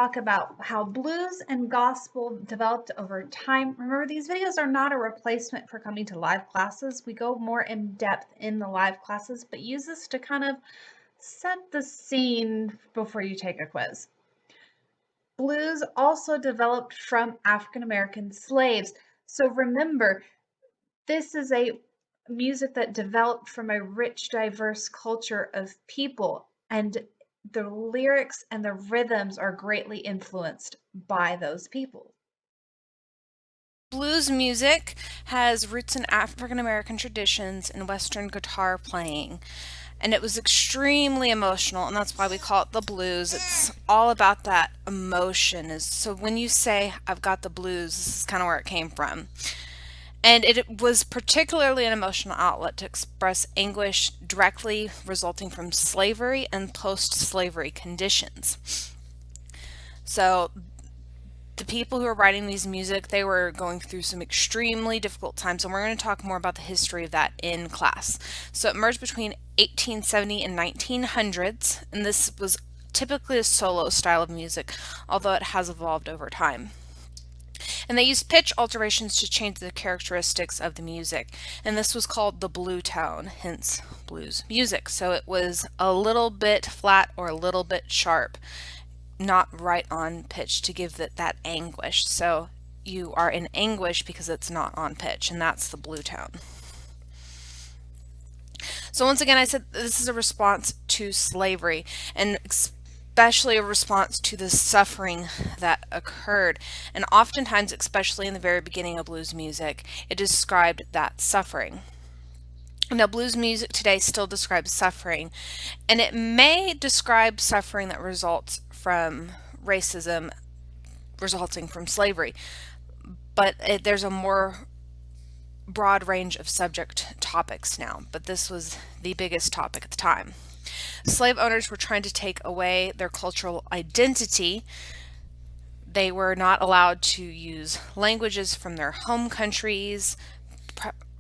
talk about how blues and gospel developed over time. Remember, these videos are not a replacement for coming to live classes. We go more in depth in the live classes, but use this to kind of set the scene before you take a quiz. Blues also developed from African American slaves. So remember, this is a music that developed from a rich, diverse culture of people, and the lyrics and the rhythms are greatly influenced by those people. Blues music has roots in African American traditions and Western guitar playing, and it was extremely emotional, and that's why we call it the blues. It's all about that emotion. So when you say, I've got the blues, this is kind of where it came from. And it was particularly an emotional outlet to express anguish directly resulting from slavery and post slavery conditions. So the people who are writing these music, they were going through some extremely difficult times, and we're going to talk more about the history of that in class. So it emerged between 1870 and 1900s, and this was typically a solo style of music, although it has evolved over time. And they used pitch alterations to change the characteristics of the music, and this was called the blue tone, hence blues music. So it was a little bit flat or a little bit sharp, not right on pitch to give that anguish. So you are in anguish because it's not on pitch, and that's the blue tone. So once again, I said this is a response to slavery, and especially a response to the suffering that occurred. And oftentimes, especially in the very beginning of blues music, it described that suffering. Now, blues music today still describes suffering, and it may describe suffering that results from racism resulting from slavery, but there's a more broad range of subject topics now, but this was the biggest topic at the time. Slave owners were trying to take away their cultural identity. They were not allowed to use languages from their home countries,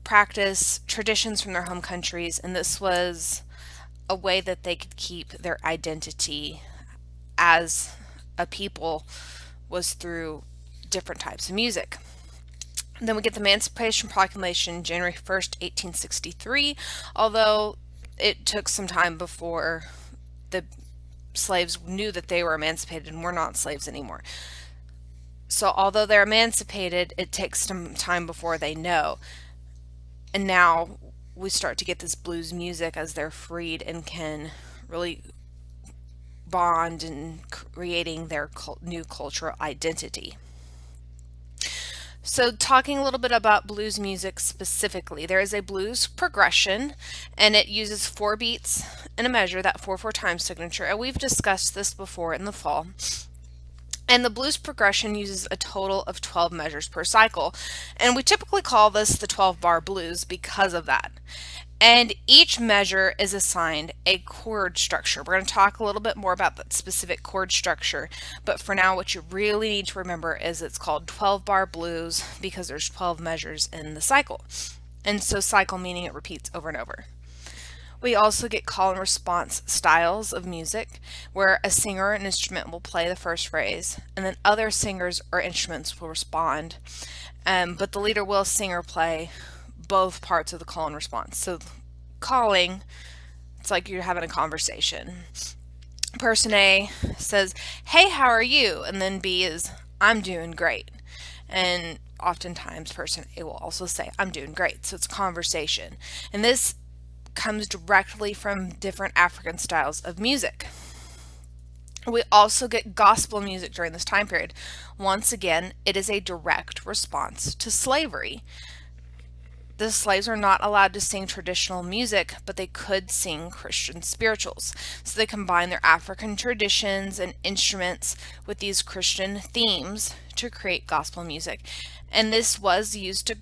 practice traditions from their home countries, and this was a way that they could keep their identity as a people was through different types of music. Then we get the Emancipation Proclamation, January 1st, 1863, although it took some time before the slaves knew that they were emancipated and were not slaves anymore. So although they're emancipated, it takes some time before they know. And now we start to get this blues music as they're freed and can really bond in creating their new cultural identity. So talking a little bit about blues music specifically, there is a blues progression, and it uses 4 beats in a measure, that 4/4 time signature, and we've discussed this before in the fall. And the blues progression uses a total of 12 measures per cycle, and we typically call this the 12-bar blues because of that. And each measure is assigned a chord structure. We're going to talk a little bit more about that specific chord structure, but for now what you really need to remember is it's called 12-bar blues because there's 12 measures in the cycle. And so cycle meaning it repeats over and over. We also get call and response styles of music where a singer or an instrument will play the first phrase and then other singers or instruments will respond, but the leader will sing or play both parts of the call and response. So calling, it's like you're having a conversation. Person A says, "Hey, how are you?" And then B is, "I'm doing great." And oftentimes person A will also say, "I'm doing great." So it's conversation. And this comes directly from different African styles of music. We also get gospel music during this time period. Once again, it is a direct response to slavery. The slaves are not allowed to sing traditional music, but they could sing Christian spirituals. So they combine their African traditions and instruments with these Christian themes to create gospel music. And this was used to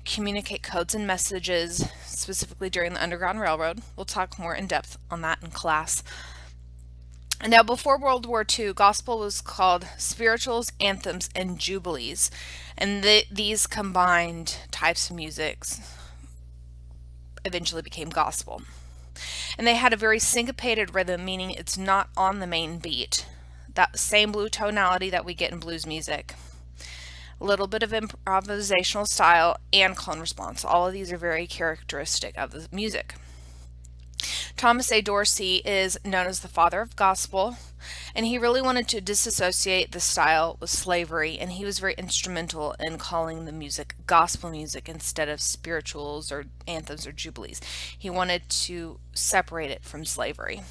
communicate codes and messages, specifically during the Underground Railroad. We'll talk more in depth on that in class. Now, before World War II, gospel was called spirituals, anthems, and jubilees. And these combined types of musics eventually became gospel. And they had a very syncopated rhythm, meaning it's not on the main beat. that same blue tonality that we get in blues music. A little bit of improvisational style and call and response. All of these are very characteristic of the music. Thomas A. Dorsey is known as the father of gospel, and he really wanted to disassociate the style with slavery, and he was very instrumental in calling the music gospel music instead of spirituals or anthems or jubilees. He wanted to separate it from slavery.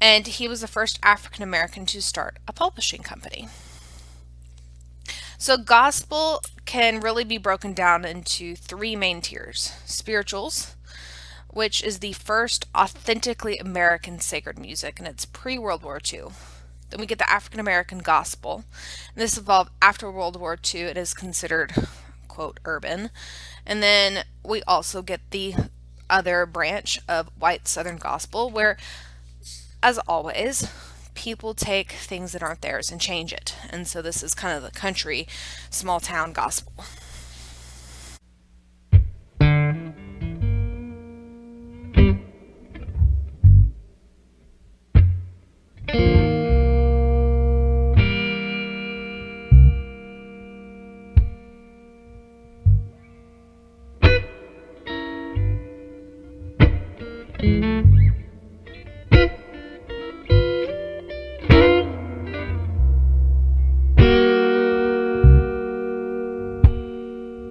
And he was the first African American to start a publishing company. So, gospel can really be broken down into three main tiers: spirituals, which is the first authentically American sacred music, and it's pre World War II. Then we get the African American gospel. And this evolved after World War II. It is considered, quote, urban. And then we also get the other branch of white Southern gospel, where, as always, people take things that aren't theirs and change it. And so this is kind of the country, small town gospel.